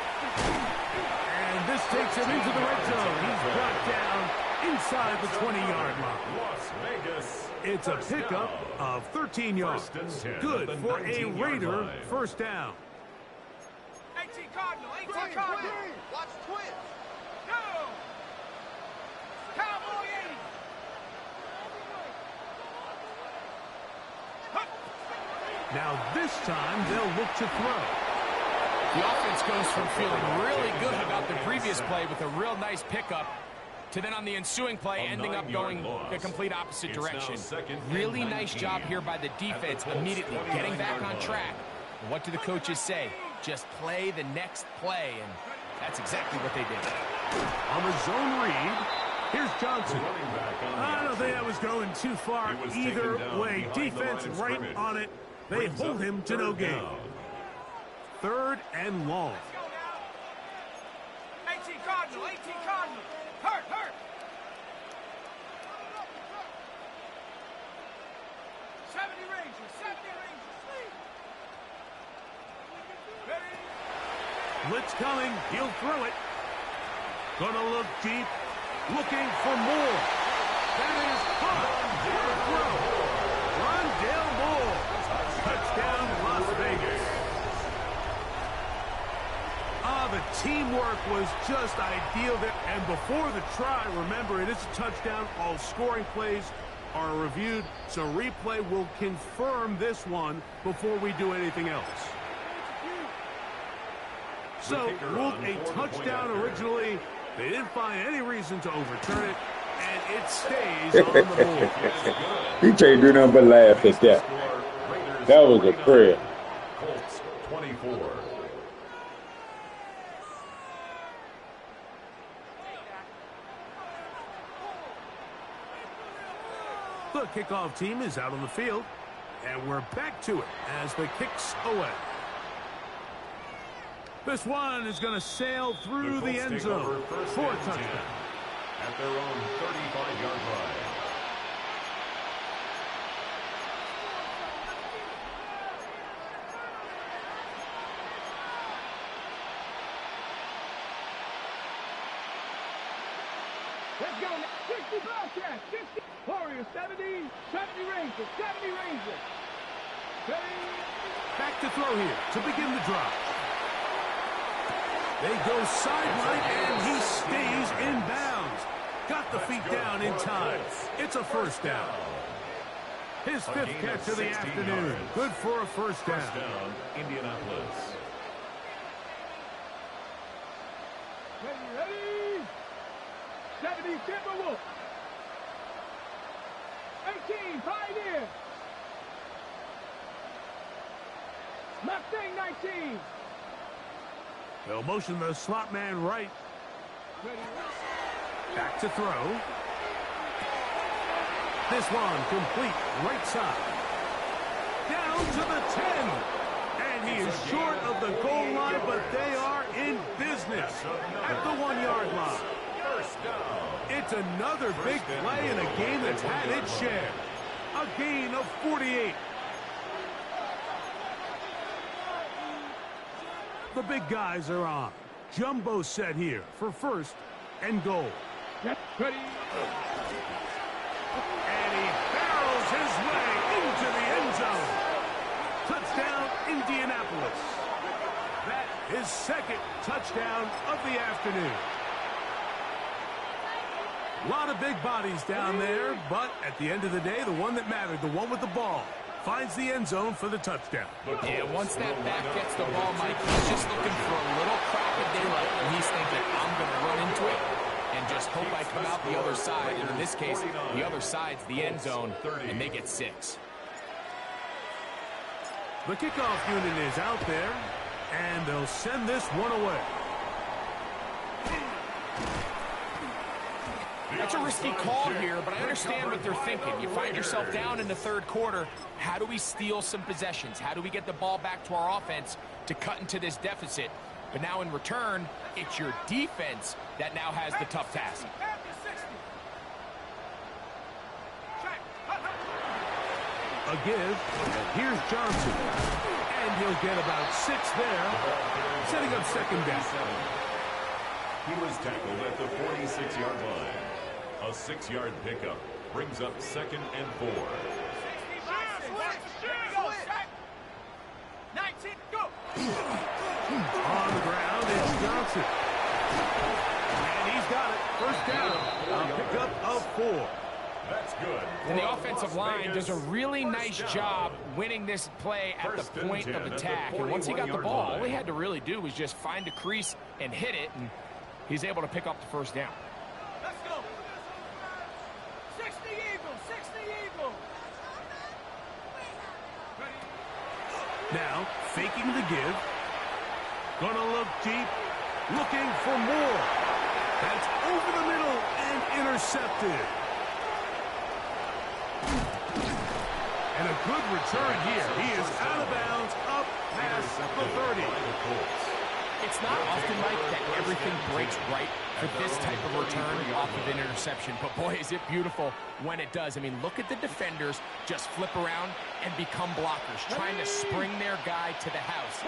Speaker 1: And this takes him into the red zone. He's brought down inside the 20-yard line.
Speaker 3: Las Vegas.
Speaker 1: It's a pickup of 13 yards.
Speaker 3: First and 10
Speaker 1: Good
Speaker 3: at the
Speaker 1: for a
Speaker 3: 19-yard
Speaker 1: Raider
Speaker 3: line.
Speaker 1: first down.
Speaker 2: 18 Cardinal, 18 Cardinal. Watch twins. Go. Cowboy 80.
Speaker 1: Now this time they'll look to throw.
Speaker 4: The offense goes from feeling really good about the previous play with a real nice pickup to then on the ensuing play ending up going the complete opposite direction. Really nice job here by the defense immediately getting back on track. And what do the coaches say? Just play the next play, and that's exactly what they did.
Speaker 1: On the zone read, here's Johnson. I don't think that was going too far either way. Defense right on it. They hold him to no gain. Third and long.
Speaker 2: Let's go now. 18 Cardinal, 18 Cardinal. Hurt. 70 Rangers, 70 Rangers. Ready?
Speaker 1: Blitz coming. He'll throw it. Gonna look deep. Looking for more. That is caught. What a throw. Rondale Moore. Touchdown, Las Vegas. The teamwork was just ideal there. And before the try, remember, it is a touchdown. All scoring plays are reviewed, so replay will confirm this one before we do anything else. So, ruled a touchdown originally. They didn't find any reason to overturn it, and it stays on the board.
Speaker 5: You can't do nothing but laugh at that. That was a prayer.
Speaker 3: Colts 24.
Speaker 1: The kickoff team is out on the field, and we're back to it as the kick's away. This one is going to sail through the end zone for a touchdown.
Speaker 3: At their own 35-yard line.
Speaker 2: Let's go now. 60 Bobcats, 60 Warriors, 70 Rangers, 70 Rangers. Ready?
Speaker 1: Back to throw here to begin the drive. They go sideline, and he stays in bounds. Got the feet down in time. It's a first down. His fifth catch of the afternoon. Good for a first down.
Speaker 3: First down, Indianapolis.
Speaker 2: Ready? 70 Timberwolves. 5 here. Mustang 19.
Speaker 1: They'll motion the slot man right. Back to throw. This one complete right side. Down to the 10. And he is short of the goal line, but they are in business at the 1-yard line. It's another big play in a game that's had its share. A gain of 48. The big guys are on. Jumbo set here for 1st and goal.
Speaker 2: Ready.
Speaker 1: And he barrels his way into the end zone. Touchdown, Indianapolis. That is 2nd touchdown of the afternoon. A lot of big bodies down there, but at the end of the day, the one that mattered, the one with the ball, finds the end zone for the touchdown.
Speaker 4: Yeah, once that back gets the ball, Mike, he's just looking for a little crack of daylight, and he's thinking, I'm going to run into it and just hope I come out the other side. And in this case, the other side's the end zone, and they get 6.
Speaker 1: The kickoff unit is out there, and they'll send this one away.
Speaker 4: That's a risky call here, but I understand what they're thinking. You find yourself down in the 3rd quarter. How do we steal some possessions? How do we get the ball back to our offense to cut into this deficit? But now in return, it's your defense that now has the tough task.
Speaker 1: A give, and here's Johnson. And he'll get about 6 there, setting up 2nd down.
Speaker 3: He was tackled at the 46-yard line. A 6-yard pickup brings up 2nd and 4.
Speaker 2: 19, go.
Speaker 1: On the ground, it's Johnson. And he's got it. 1st down. A pickup of 4.
Speaker 3: That's good.
Speaker 4: And the offensive line does a really nice job winning this play at the point of attack. And once he got the ball, all he had to really do was just find a crease and hit it, and he's able to pick up the 1st down.
Speaker 2: Let's go. 60 Eagles, 60 Eagles.
Speaker 1: Now, faking the give. Gonna look deep, looking for more. That's over the middle and intercepted. And a good return here. He is out of bounds, up past the 30.
Speaker 4: It's not often, Mike, that everything breaks right for this type of return off of an interception. But, boy, is it beautiful when it does. I mean, look at the defenders just flip around and become blockers, trying to spring their guy to the house.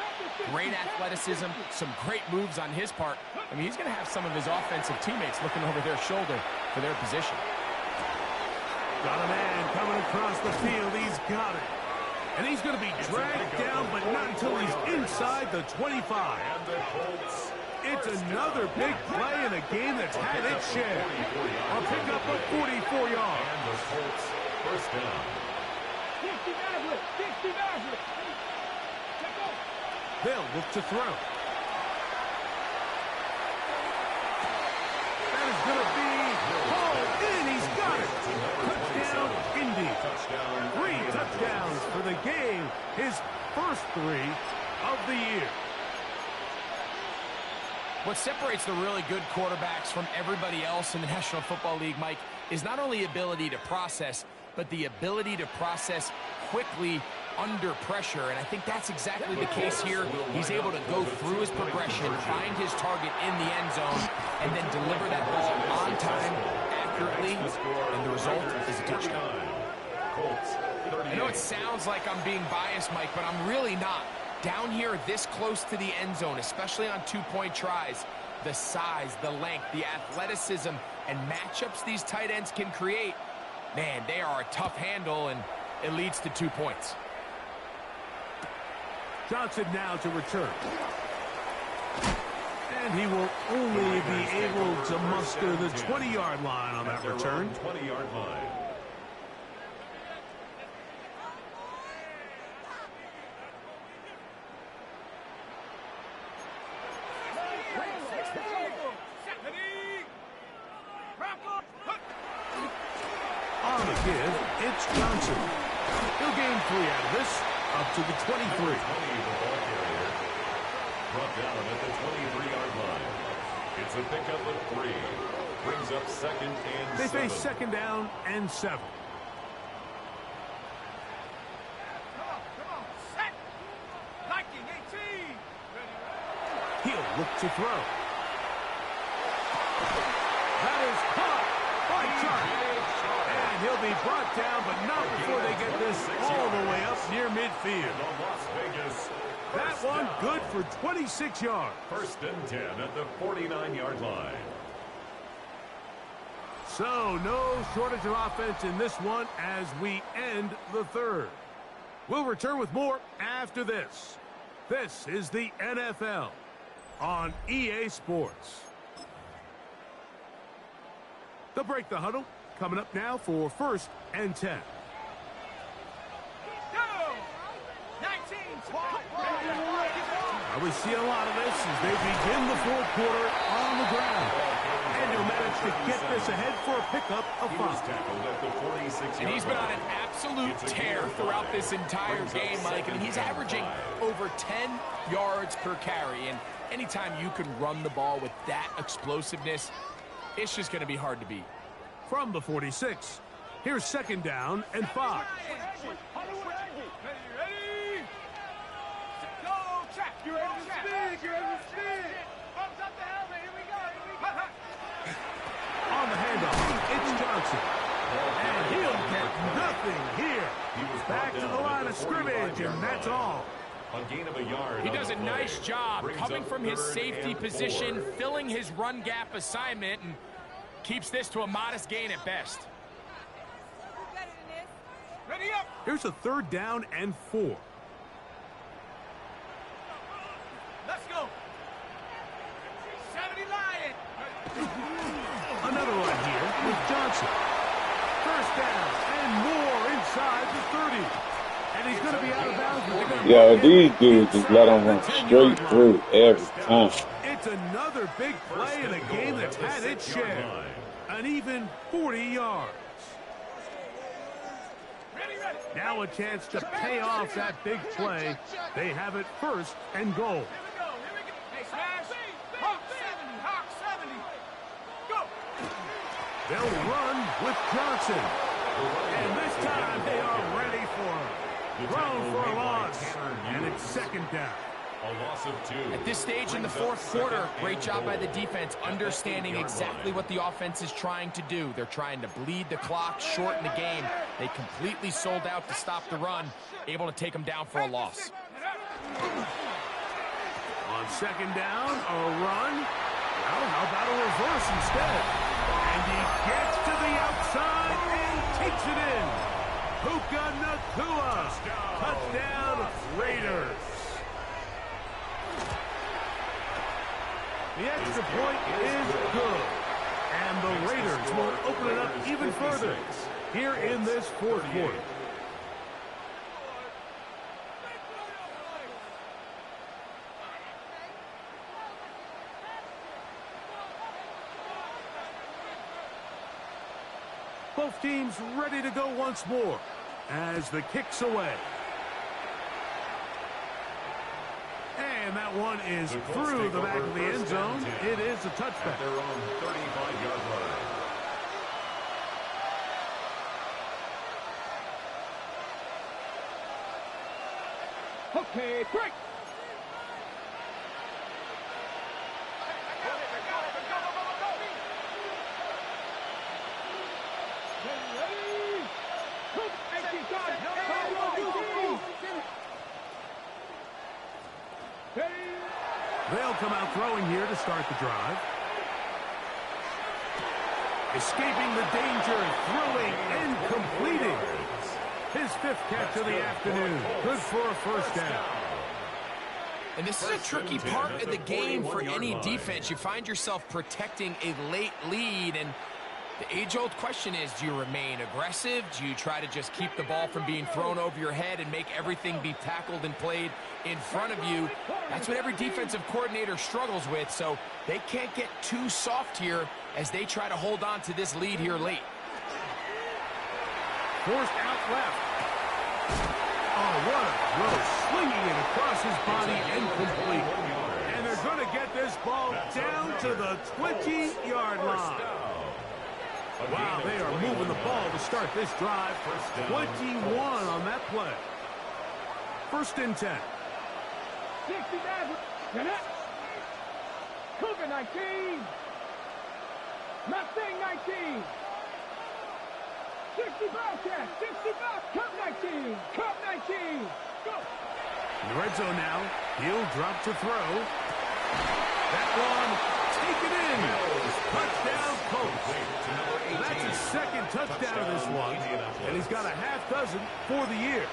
Speaker 4: Great athleticism, some great moves on his part. I mean, he's going to have some of his offensive teammates looking over their shoulder for their position.
Speaker 1: Got a man coming across the field. He's got it. And he's going to be dragged down, but not until he's inside the 25. It's another big play in a game that's had its share. A pickup of 44 yards.
Speaker 3: And the Colts 1st down.
Speaker 2: 60 Maverick, 60 Maverick.
Speaker 1: They'll look to throw. That is going to be hauled in. He's got it. Touchdown, Indy. 3 touchdowns for the game. His first 3 of the year.
Speaker 4: What separates the really good quarterbacks from everybody else in the National Football League, Mike, is not only ability to process, but the ability to process quickly under pressure. And I think that's exactly the case here. He's able to go through his progression, find his target in the end zone, and then deliver that ball on time, accurately, and the result is a touchdown. I know it sounds like I'm being biased, Mike, but I'm really not. Down here this close to the end zone, especially on 2-point tries, the size, the length, the athleticism, and matchups these tight ends can create, man, they are a tough handle, and it leads to 2 points.
Speaker 1: Johnson now to return. And he will only be able to muster the 20-yard line on that return.
Speaker 3: 20-yard line.
Speaker 1: On the give. It's Johnson. He'll gain 3 out of this, up to the 23.
Speaker 3: Brought down at the 23-yard line. It's a pickup of 3. Brings up 2nd and 7.
Speaker 1: They face 2nd down and 7.
Speaker 2: Set. Liking 18.
Speaker 1: He'll look to throw. That is caught by Chuck. And he'll be brought down, but not before they get this all the way up near midfield.
Speaker 3: Las Vegas.
Speaker 1: That one good for 26 yards.
Speaker 3: 1st and 10 at the 49-yard line.
Speaker 1: So no shortage of offense in this one as we end the 3rd. We'll return with more after this. This is the NFL on EA Sports. They'll break the huddle. Coming up now for 1st and 10. We see a lot of this as they begin the 4th quarter on the ground. And he'll manage to get this ahead for a pickup of 5.
Speaker 4: And he's been on an absolute tear throughout this entire game, Mike. I mean, he's averaging over 10 yards per carry. And anytime you can run the ball with that explosiveness, it's just going to be hard to beat.
Speaker 1: From the 46, here's 2nd down and 5.
Speaker 2: You're ready to speed. You're ready to speed. Bumps up the helmet. Here we go.
Speaker 1: On the handoff, it's Johnson. And he'll get nothing here. Back to the line of scrimmage, and that's all.
Speaker 3: A gain of a yard.
Speaker 4: He does a nice job coming from his safety position, filling his run gap assignment, and keeps this to a modest gain at best.
Speaker 2: Ready up.
Speaker 1: Here's a 3rd down and 4.
Speaker 2: Let's go. 70 Lion.
Speaker 1: Another run here with Johnson. 1st down and more inside the 30. And he's going to be out of bounds.
Speaker 5: Yo, these dudes just let them run straight through every time.
Speaker 1: It's another big play in a game that's had its share. An even 40 yards. Now a chance to pay off that big play. They have it 1st and goal. They'll run with Johnson. And this time they are ready for him. Thrown for a loss. And it's 2nd down.
Speaker 3: A loss of 2.
Speaker 4: At this stage in the 4th quarter, great job by the defense understanding exactly what the offense is trying to do. They're trying to bleed the clock, shorten the game. They completely sold out to stop the run, able to take them down for a loss.
Speaker 1: On 2nd down, a run. Well, how about a reverse instead? And he gets to the outside and takes it in. Puka Nacua. Touchdown, Raiders. The extra point is good. And the Raiders will open it up even further here in this 4th quarter. Both teams ready to go once more as the kick's away. And that one is through the back of the end zone. It is a touchback.
Speaker 3: Their own 35-yard line.
Speaker 2: Okay, break.
Speaker 1: They'll come out throwing here to start the drive. Escaping the danger, throwing and completing. His 5th catch of the afternoon. Good for a 1st down.
Speaker 4: And this is a tricky part of the game for any defense. You find yourself protecting a late lead, and the age-old question is, do you remain aggressive? Do you try to just keep the ball from being thrown over your head and make everything be tackled and played in front of you? That's what every defensive coordinator struggles with, so they can't get too soft here as they try to hold on to this lead here late.
Speaker 1: forced out left. Oh, what a throw. Slinging it across his body and complete. And they're going to get this ball down to the 20-yard line. Wow, they are moving the ball to start this drive. 21 on that play. First and 10.
Speaker 2: 69. Connect. Cougar 19. Mustang 19. 65 catch. 65. Cup 19. Cup 19. Go.
Speaker 1: In the red zone now. He'll drop to throw. That one, taken in. Touchdown, Colts. That's his second touchdown of this one. And he's got a half dozen for the year.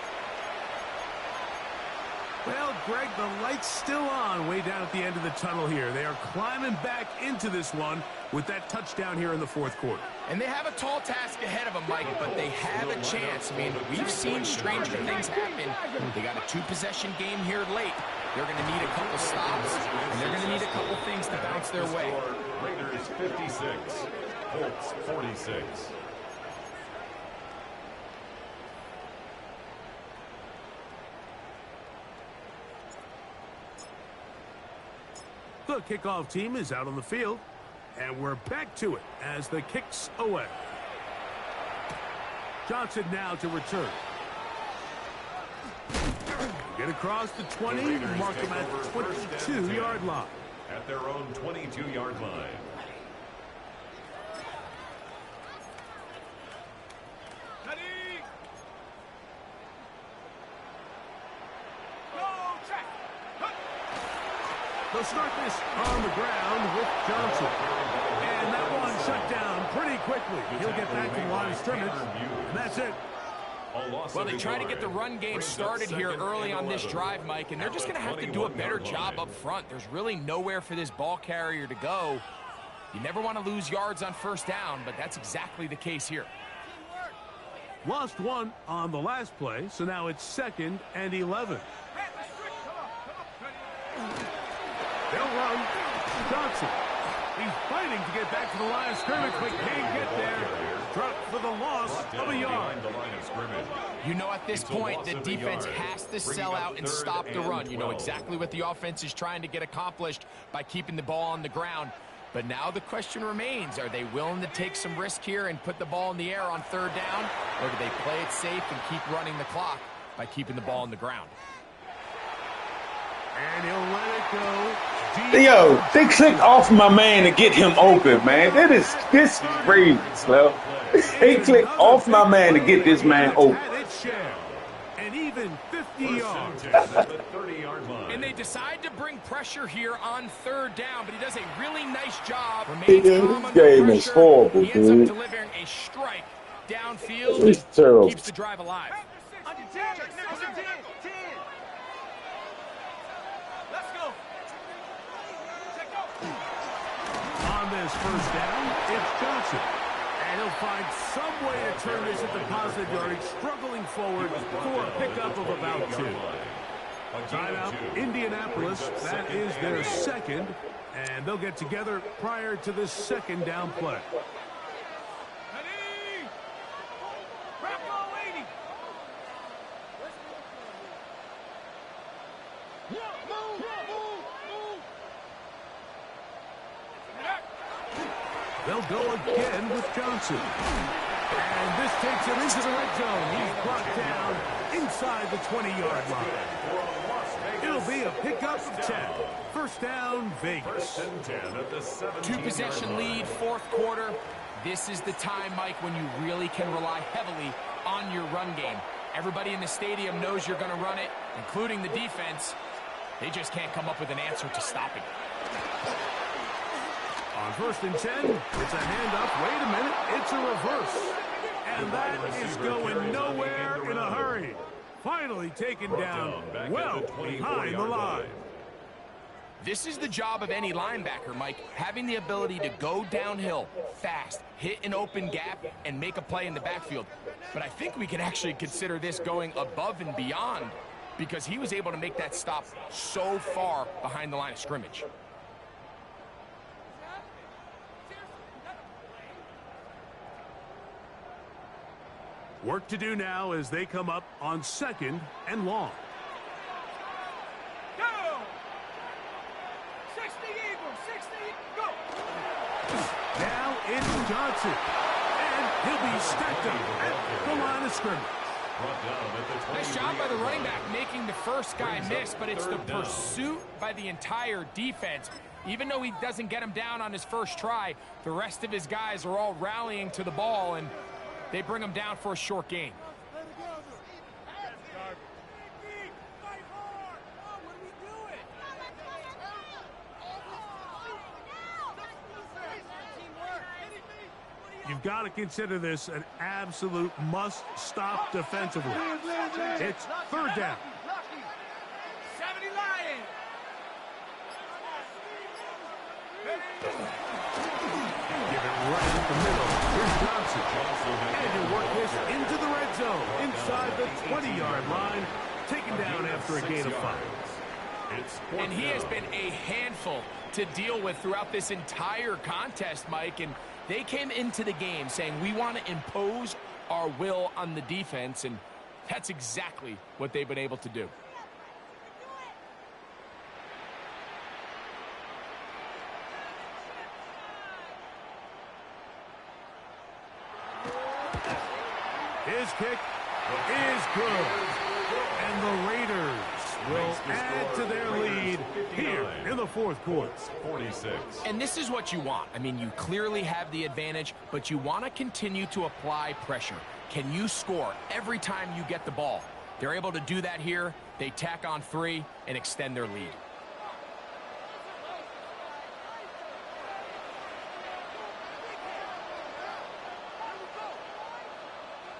Speaker 1: Well, Greg, the light's still on way down at the end of the tunnel here. They are climbing back into this one with that touchdown here in the fourth quarter.
Speaker 4: And they have a tall task ahead of them, Mike, but they have a chance. I mean, we've seen stranger things happen. They got a two-possession game here late. They're going to need a couple stops, and they're going to need a couple things to bounce their way.
Speaker 3: Raiders 56, Colts 46.
Speaker 1: The kickoff team is out on the field, and we're back to it as the kick's away. Johnson now to return. Get across the 20, mark them at the 22-yard line.
Speaker 3: At their own 22-yard line.
Speaker 1: They'll start this on the ground with Johnson. And that one shut down pretty quickly. He'll get back to the line of scrimmage, and that's it.
Speaker 4: Well, they try to get the run game started here early on this drive, Mike, and they're just going to have to do a better job up front. There's really nowhere for this ball carrier to go. You never want to lose yards on first down, but that's exactly the case here.
Speaker 1: Lost one on the last play, so now it's 2nd and 11. They'll run. Johnson. He's fighting to get back to the line of scrimmage, but can't get there. Dropped for the loss of a yard.
Speaker 4: You know, at this point, the defense has to sell out and stop the run. You know exactly what the offense is trying to get accomplished by keeping the ball on the ground. But now the question remains, are they willing to take some risk here and put the ball in the air on third down? Or do they play it safe and keep running the clock by keeping the ball on the ground?
Speaker 1: And he'll let it go.
Speaker 5: Yo, they clicked off my man to get him open, man. This crazy, Slow. They clicked off my man to get this man open.
Speaker 1: And even 50 yards.
Speaker 4: And they decide to bring pressure here on third down, but he does a really nice job.
Speaker 5: This game is horrible,
Speaker 4: he ends up
Speaker 5: dude.
Speaker 4: delivering a strike downfield.
Speaker 5: It's terrible.
Speaker 4: Keeps the drive alive.
Speaker 1: On this first down, it's Johnson. And he'll find some way to turn this into positive yardage, struggling forward for a pickup of about 2. Timeout, Indianapolis. That is their second. And they'll get together prior to this second down play. They'll go again with Johnson. And this takes him into the red zone. He's brought down inside the 20-yard line. It'll be a pickup of 10. First down, Vegas.
Speaker 4: 2-possession lead, fourth quarter. This is the time, Mike, when you really can rely heavily on your run game. Everybody in the stadium knows you're going to run it, including the defense. They just can't come up with an answer to stopping it.
Speaker 1: On 1st and 10, it's a handoff. Wait a minute, it's a reverse. And that is going nowhere in a hurry. Finally taken down well behind the line.
Speaker 4: This is the job of any linebacker, Mike, having the ability to go downhill fast, hit an open gap, and make a play in the backfield. But I think we can actually consider this going above and beyond because he was able to make that stop so far behind the line of scrimmage.
Speaker 1: Work to do now as they come up on 2nd and long.
Speaker 2: Go! 60 Eagles, 60, go!
Speaker 1: Now it's Johnson. And he'll be stacked up at the line of scrimmage.
Speaker 4: Nice job by the running back making the first guy miss, but it's the pursuit by the entire defense. Even though he doesn't get him down on his first try, the rest of his guys are all rallying to the ball, and they bring him down for a short gain.
Speaker 1: You've got to consider this an absolute must-stop defensively. It's 3rd down.
Speaker 2: 70 Lions!
Speaker 1: Give it right at the middle. Here's Johnson. And he'll work this into the red zone, inside the 20-yard line, taken down after a gain of 5.
Speaker 4: And he has been a handful to deal with throughout this entire contest, Mike, and they came into the game saying we want to impose our will on the defense, and that's exactly what they've been able to do.
Speaker 1: His kick is good. And the Raiders will add to their lead here in the 4th quarter.
Speaker 3: 46.
Speaker 4: And this is what you want. I mean, you clearly have the advantage, but you want to continue to apply pressure. Can you score every time you get the ball? They're able to do that here. They tack on 3 and extend their lead.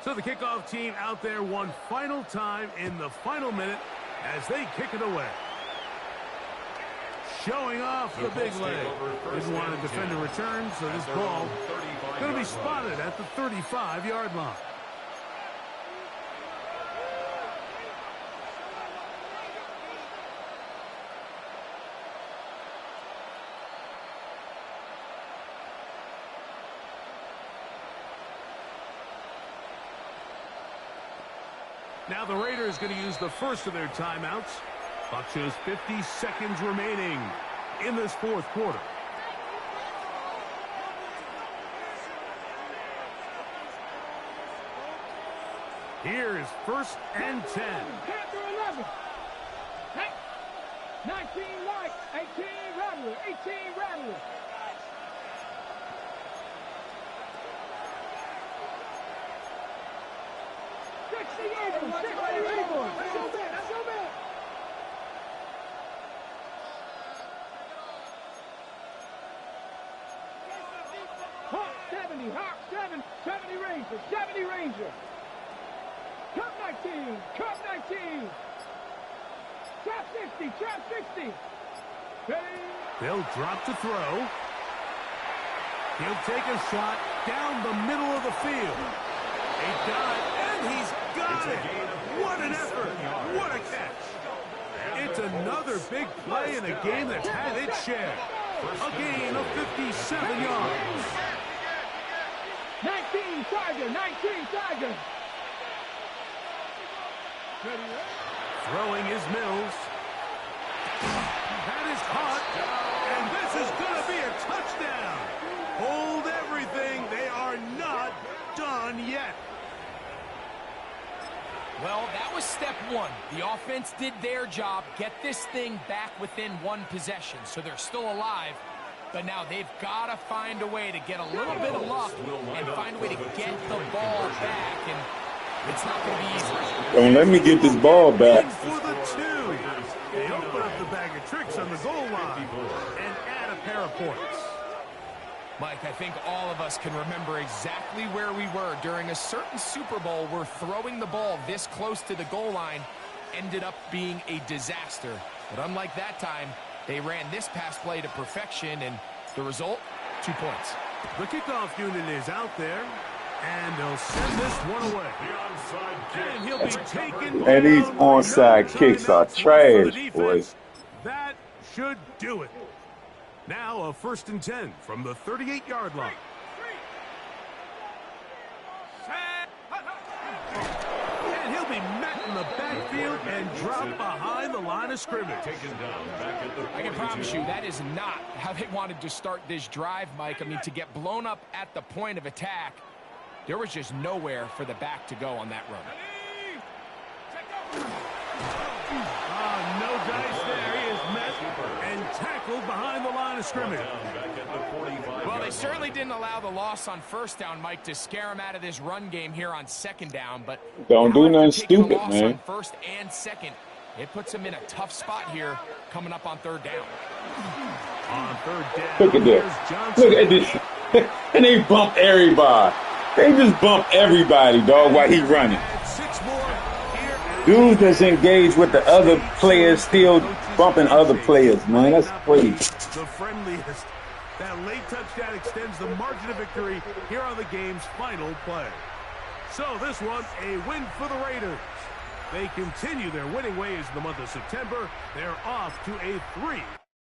Speaker 1: So the kickoff team out there one final time in the final minute as they kick it away. Showing off the big leg. Didn't want to defend a return, so this ball going to be spotted at the 35-yard line. Now the Raiders going to use the first of their timeouts. Clock shows 50 seconds remaining in this 4th quarter. Here is 1st and 10.
Speaker 2: Panther 11. 19 Light, 18 Rattler, 18 Rattler. Hawk 70, Hawk 7, 70 Ranger, 70 Ranger. Cup 19, Cup 19. Trap 60, Trap 60.
Speaker 1: They'll drop to throw. He'll take a shot down the middle of the field. A dive, and he's got it. What an effort. What a catch. It's another big play in a game that's had its share. A gain of 57 yards.
Speaker 2: 19 Tiger, 19 Tiger.
Speaker 1: Throwing is Mills. That is caught. And this is going to be a touchdown. Hold everything. They are not done yet.
Speaker 4: Well, that was step 1. The offense did their job, get this thing back within 1 possession, so they're still alive. But now they've got to find a way to get a little bit of luck and find a way to get the ball back, and it's not going to be easy.
Speaker 5: Don't let me get this ball back.
Speaker 1: In for the 2. They open up the bag of tricks on the goal line and add a pair of points.
Speaker 4: Mike, I think all of us can remember exactly where we were during a certain Super Bowl where throwing the ball this close to the goal line ended up being a disaster. But unlike that time, they ran this pass play to perfection, and the result, 2 points.
Speaker 1: The kickoff unit is out there, and they'll send this one away. And he'll be taken
Speaker 5: And these
Speaker 1: down.
Speaker 5: onside
Speaker 1: No
Speaker 5: kicks are
Speaker 1: timeouts for the
Speaker 5: trash,
Speaker 1: defense.
Speaker 5: boys.
Speaker 1: That should do it. Now a 1st and 10 from the 38-yard line. backfield and drop behind the line of scrimmage.
Speaker 3: Taken down back at the 42.
Speaker 4: I can promise you that is not how they wanted to start this drive, Mike. I mean, to get blown up at the point of attack, there was just nowhere for the back to go on that run.
Speaker 1: No dice there. He is met and tackled behind the line of scrimmage.
Speaker 4: Well, they certainly didn't allow the loss on first down, Mike, to scare him out of this run game here on second down. But
Speaker 5: don't do nothing stupid, man.
Speaker 4: On first and second, it puts him in a tough spot here coming up on third down.
Speaker 1: On third down,
Speaker 5: look at this. Look at this. And they bump everybody. They just bump everybody, dog, while he running. Dudes that's engaged with the other players still bumping other players, man. That's crazy.
Speaker 1: The friendliest. That late touchdown extends the margin of victory here on the game's final play. So this one, a win for the Raiders. They continue their winning ways in the month of September. They're off to a 3